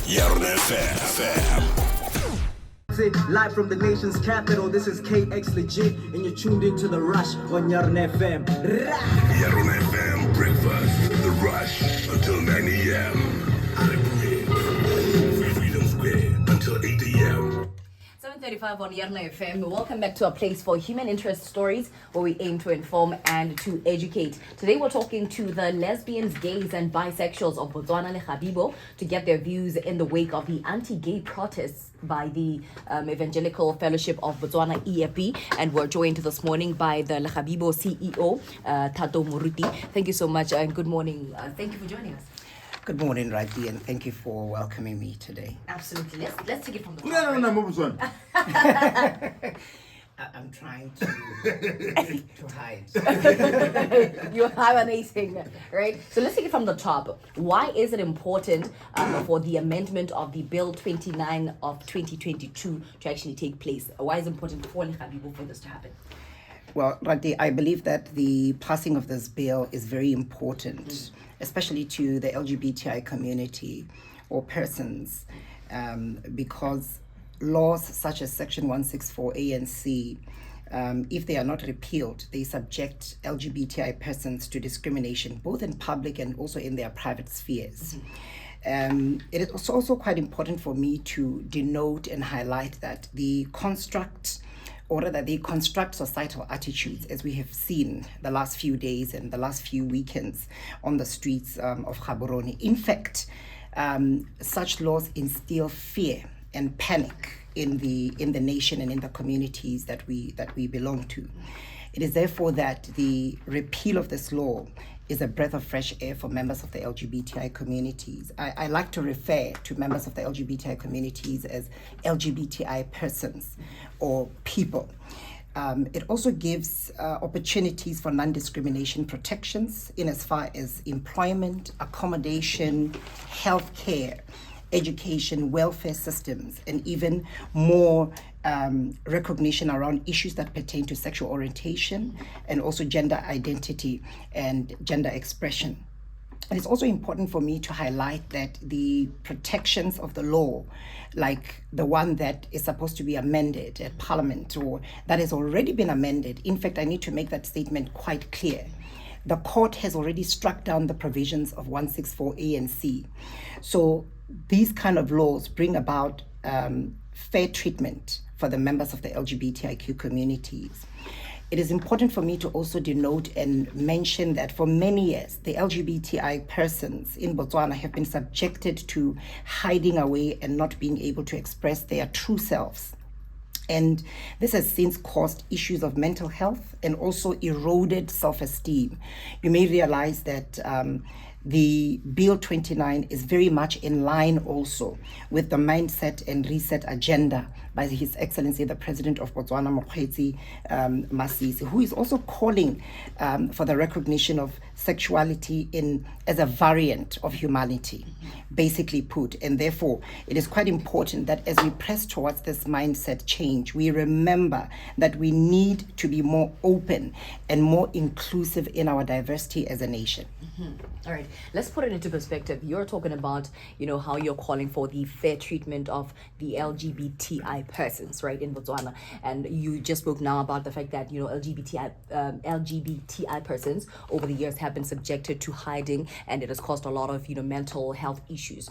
Yarona FM. Live from the nation's capital, this is KX Legit, and you're tuned into The Rush on Yarona FM. Yarona FM breakfast, The Rush, until 9 a.m. Freedom Square until 8 a.m. 7:35 on Yarona FM. Welcome back to our place for human interest stories, where we aim to inform and to educate. Today we're talking to the lesbians, gays and bisexuals of Botswana LEGABIBO to get their views in the wake of the anti-gay protests by the Evangelical Fellowship of Botswana EFB. And we're joined this morning by the LEGABIBO CEO Thato Moruti. Thank you so much and good morning. Thank you for joining us. Good morning, Ratie, and thank you for welcoming me today. Absolutely. Let's take it from the top. I'm trying to hide. You're hibernating, right? So let's take it from the top. Why is it important for the amendment of the Bill 29 of 2022 to actually take place? Why is it important for LEGABIBO for this to happen? Well, Ratie, I believe that the passing of this bill is very important, especially to the LGBTI community or persons, because laws such as Section 164A and C, if they are not repealed, they subject LGBTI persons to discrimination, both in public and also in their private spheres. It is also quite important for me to denote and highlight that they construct societal attitudes, as we have seen the last few days and the last few weekends on the streets of Gaborone. In fact, such laws instill fear and panic in the nation and in the communities that we belong to. It is therefore that the repeal of this law is a breath of fresh air for members of the LGBTI communities. I like to refer to members of the LGBTI communities as LGBTI persons or people. It also gives opportunities for non-discrimination protections in as far as employment, accommodation, healthcare, education, welfare systems, and even more recognition around issues that pertain to sexual orientation and also gender identity and gender expression. And it's also important for me to highlight that the protections of the law, like the one that is supposed to be amended at Parliament or that has already been amended, in fact, I need to make that statement quite clear. The court has already struck down the provisions of 164A and C. So these kind of laws bring about fair treatment for the members of the LGBTIQ communities. It is important for me to also denote and mention that for many years, the LGBTI persons in Botswana have been subjected to hiding away and not being able to express their true selves. And this has since caused issues of mental health and also eroded self-esteem. You may realize that the Bill 29 is very much in line also with the mindset and reset agenda by His Excellency the President of Botswana, Masisi, who is also calling for the recognition of sexuality as a variant of humanity, basically put. And therefore, it is quite important that as we press towards this mindset change, we remember that we need to be more open and more inclusive in our diversity as a nation. All right, let's put it into perspective. You're talking about, how you're calling for the fair treatment of the LGBTI persons, right, in Botswana. And you just spoke now about the fact that, LGBTI persons over the years have been subjected to hiding, and it has caused a lot of, mental health issues.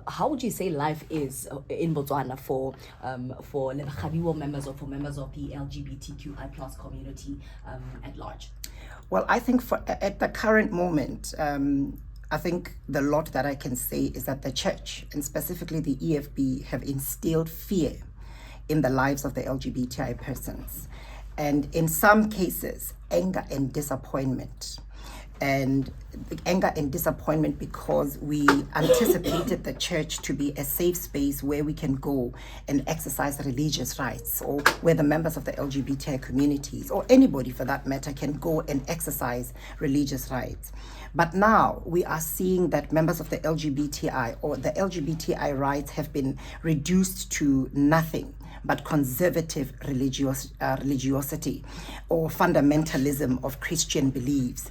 How would you say life is in Botswana for LEGABIBO members or for members of the LGBTQI plus community at large? Well, I think at the current moment, I think the lot that I can say is that the church, and specifically the EFB, have instilled fear in the lives of the LGBTI persons. And in some cases, anger and disappointment. And anger and disappointment because we anticipated the church to be a safe space where we can go and exercise religious rights, or where the members of the LGBTI communities, or anybody for that matter, can go and exercise religious rights. But now we are seeing that members of the LGBTI or the LGBTI rights have been reduced to nothing but conservative religiosity or fundamentalism of Christian beliefs,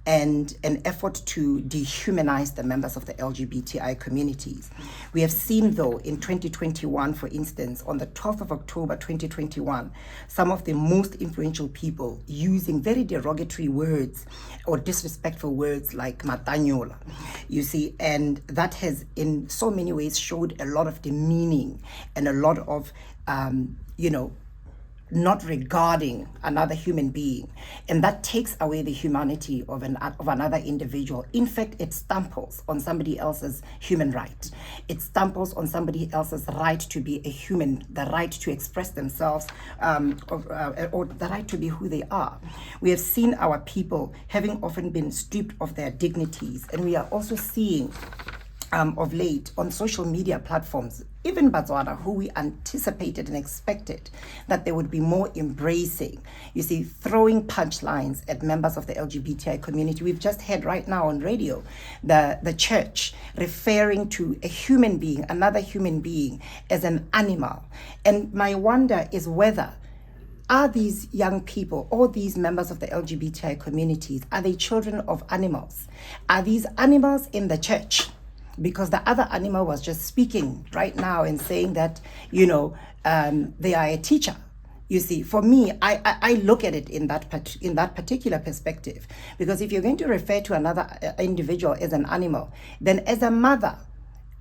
and an effort to dehumanize the members of the LGBTI communities. We have seen, though, in 2021, for instance, on the 12th of October 2021, some of the most influential people using very derogatory words or disrespectful words like matanyola, you see, and that has in so many ways showed a lot of demeaning and a lot of, not regarding another human being, and that takes away the humanity of another individual. In fact, it stamples on somebody else's human right. It stamples on somebody else's right to be a human, the right to express themselves, or the right to be who they are. We have seen our people having often been stripped of their dignities, and we are also seeing of late on social media platforms, even Botswana, who we anticipated and expected that they would be more embracing, you see, throwing punchlines at members of the LGBTI community. We've just heard right now on radio the church referring to a human being, another human being, as an animal. And my wonder is whether are these young people, or these members of the LGBTI communities, are they children of animals? Are these animals in the church? Because the other animal was just speaking right now and saying that, they are a teacher. You see, for me, I look at it in that particular perspective. Because if you're going to refer to another individual as an animal, then as a mother,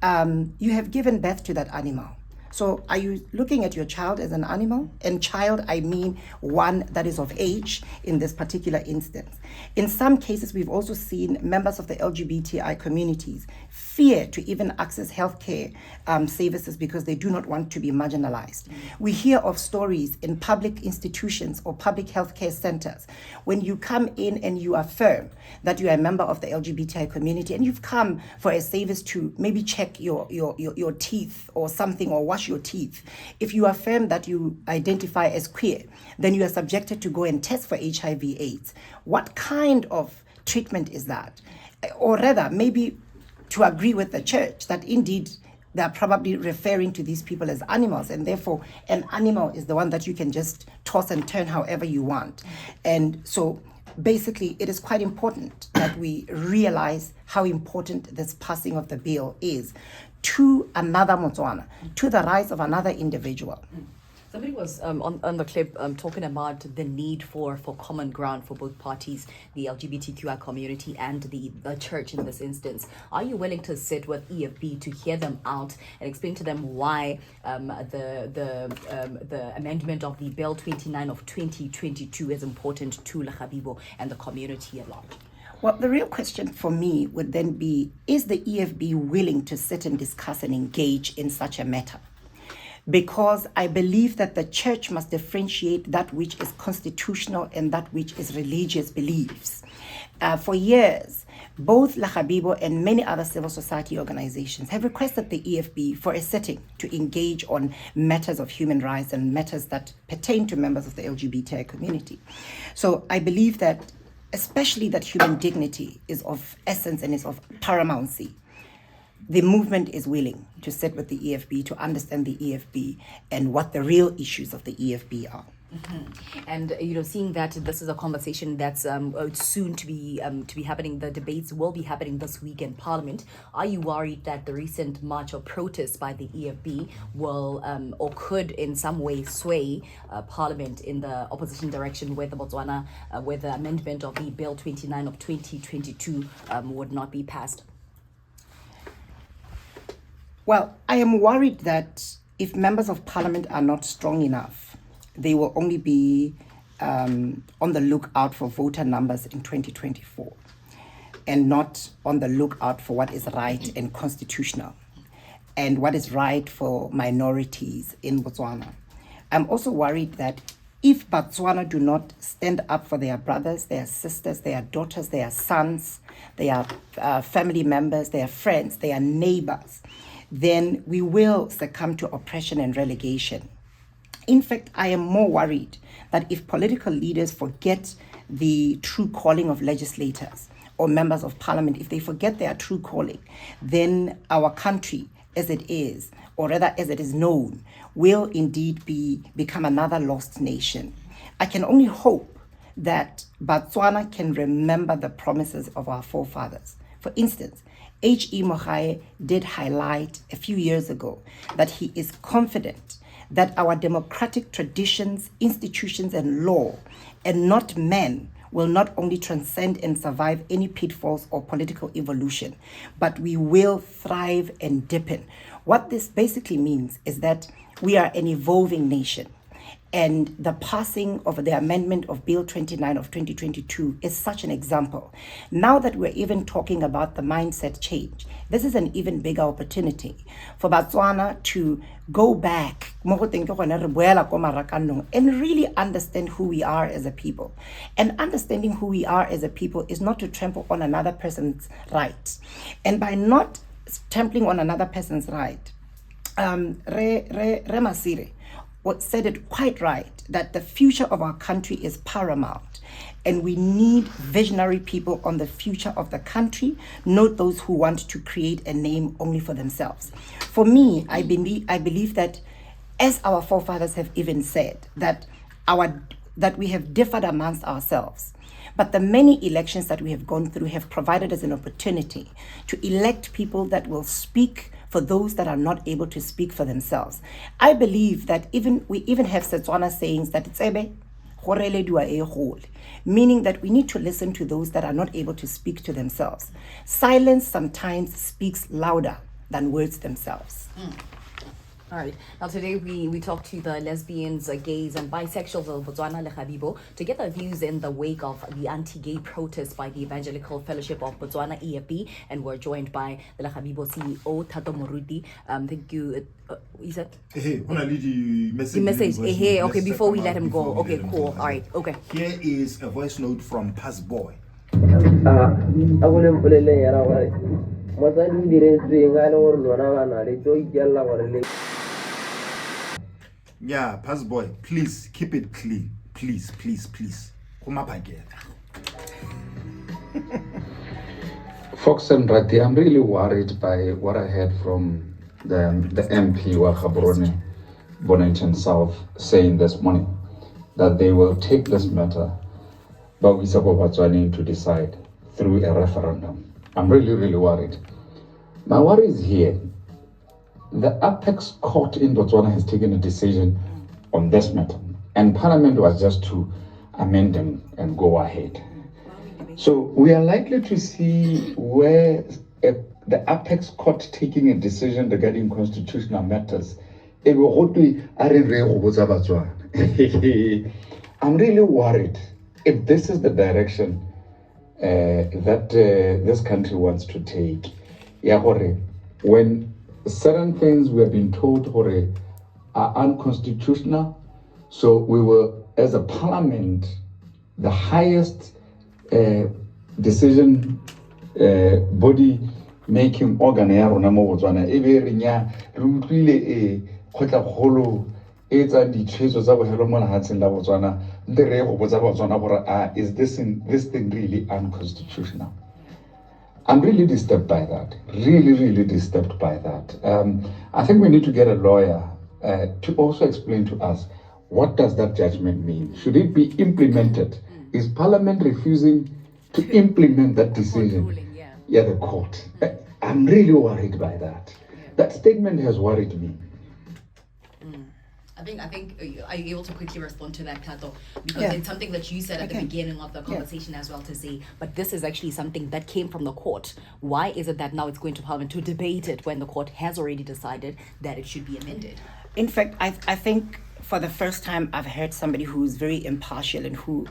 you have given birth to that animal. So are you looking at your child as an animal? And child, I mean one that is of age in this particular instance. In some cases, we've also seen members of the LGBTI communities fear to even access healthcare services because they do not want to be marginalized. We hear of stories in public institutions or public healthcare centers when you come in and you affirm that you are a member of the LGBTI community and you've come for a service to maybe check your teeth or something, or wash your teeth. If you affirm that you identify as queer, then you are subjected to go and test for HIV/AIDS. What kind of treatment is that? Or rather, maybe to agree with the church that indeed they're probably referring to these people as animals, and therefore an animal is the one that you can just toss and turn however you want. And so basically, it is quite important that we realize how important this passing of the bill is to another Botswana, to the rights of another individual. Somebody was on the clip talking about the need for common ground for both parties, the LGBTQI community and the church in this instance. Are you willing to sit with EFB to hear them out and explain to them why the amendment of the Bill 29 of 2022 is important to LEGABIBO and the community at large? Well, the real question for me would then be, is the EFB willing to sit and discuss and engage in such a matter? Because I believe that the church must differentiate that which is constitutional and that which is religious beliefs. For years, both LEGABIBO and many other civil society organizations have requested the EFB for a sitting to engage on matters of human rights and matters that pertain to members of the LGBTI community. So I believe that, especially that human dignity is of essence and is of paramountcy, the movement is willing to sit with the EFB, to understand the EFB and what the real issues of the EFB are. Mm-hmm. And seeing that this is a conversation that's soon to be happening, the debates will be happening this week in Parliament. Are you worried that the recent march or protest by the EFB will or could in some way sway Parliament in the opposition direction, where the Botswana, where the amendment of the Bill 29 of 2022 would not be passed? Well, I am worried that if members of Parliament are not strong enough, they will only be on the lookout for voter numbers in 2024 and not on the lookout for what is right and constitutional and what is right for minorities in Botswana. I'm also worried that if Botswana do not stand up for their brothers, their sisters, their daughters, their sons, their family members, their friends, their neighbors, then we will succumb to oppression and relegation. In fact, I am more worried that if political leaders forget the true calling of legislators or members of Parliament, if they forget their true calling, then our country as it is, or rather as it is known, will indeed become another lost nation. I can only hope that Botswana can remember the promises of our forefathers. For instance, H.E. Mogae did highlight a few years ago that he is confident that our democratic traditions, institutions, and law, and not men, will not only transcend and survive any pitfalls or political evolution, but we will thrive and deepen. What this basically means is that we are an evolving nation. And the passing of the amendment of Bill 29 of 2022 is such an example. Now that we're even talking about the mindset change, this is an even bigger opportunity for Botswana to go back and really understand who we are as a people. And understanding who we are as a people is not to trample on another person's rights. And by not trampling on another person's right, Masire said it quite right, that the future of our country is paramount, and we need visionary people on the future of the country, not those who want to create a name only for themselves. For me, I believe that, as our forefathers have even said, that we have differed amongst ourselves. But the many elections that we have gone through have provided us an opportunity to elect people that will speak for those that are not able to speak for themselves. I believe that we even have Setswana sayings that it's meaning that we need to listen to those that are not able to speak to themselves. Silence sometimes speaks louder than words themselves. All right. Now today we talk to the lesbians, gays, and bisexuals of Botswana LEGABIBO to get their views in the wake of the anti-gay protest by the Evangelical Fellowship of Botswana (EFB), and we're joined by the LEGABIBO CEO Thato Moruti. Thank you. You said? Hey, the message. Hey, okay. Before we let him go. Okay, cool. All right. Okay. Here is a voice note from Pass Boy. Yeah, Pass Boy, please keep it clean. Please. Fox and Ratie, I'm really worried by what I heard from the MP wa Gaborone, Bonington South, saying this morning that they will take this matter to decide through a referendum. I'm really worried. My worry is here. The apex court in Botswana has taken a decision on this matter, and Parliament was just to amend them and go ahead. So we are likely to see where the apex court taking a decision regarding constitutional matters. I'm really worried if this is the direction that this country wants to take. When certain things we have been told are unconstitutional, so we will, as a parliament, the highest decision body making organ ya rona mo Botswana e be re nya re utlwile khotla kholo e tsa ditshwetso tsa bohelo mo lehatsheng la Botswana nte re go botsa Botswana gore is this thing really unconstitutional? I'm really disturbed by that. Really disturbed by that. I think we need to get a lawyer to also explain to us, what does that judgment mean? Should it be implemented? Is Parliament refusing to implement that decision? The court. I'm really worried by that. That statement has worried me. I think are you able to quickly respond to that, Thato? Because it's something that you said at the beginning of the conversation as well, to say, but this is actually something that came from the court. Why is it that now it's going to Parliament to debate it when the court has already decided that it should be amended? In fact, I think for the first time I've heard somebody who's very impartial and who,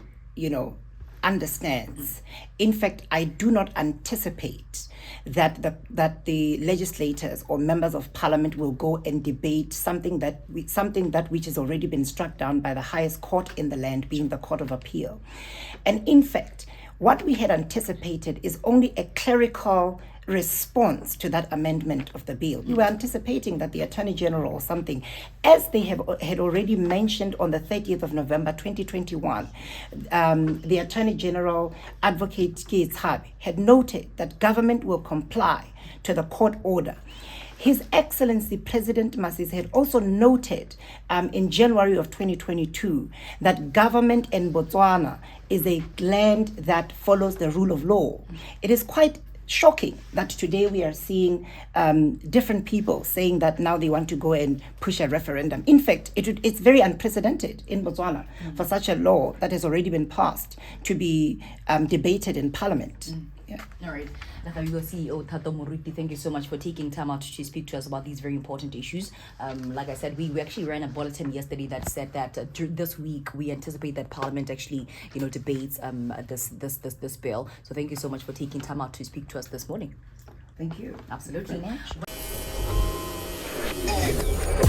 understands. In fact, I do not anticipate that the legislators or members of Parliament will go and debate something that which has already been struck down by the highest court in the land, being the Court of Appeal. And in fact, what we had anticipated is only a clerical response to that amendment of the bill. We were anticipating that the Attorney General or something, as they had already mentioned on the 30th of November 2021, the Attorney General, Advocate Keith had noted that government will comply to the court order. His Excellency President Masisi had also noted in January of 2022 that government in Botswana is a land that follows the rule of law. It is quite shocking that today we are seeing different people saying that now they want to go and push a referendum. In fact, it's very unprecedented in Botswana for such a law that has already been passed to be debated in Parliament. Yeah. All right. LEGABIBO CEO Thato Moruti, thank you so much for taking time out to speak to us about these very important issues. Like I said, we actually ran a bulletin yesterday that said that this week we anticipate that Parliament actually, debates this bill. So thank you so much for taking time out to speak to us this morning. Thank you. Absolutely. Thank you very much.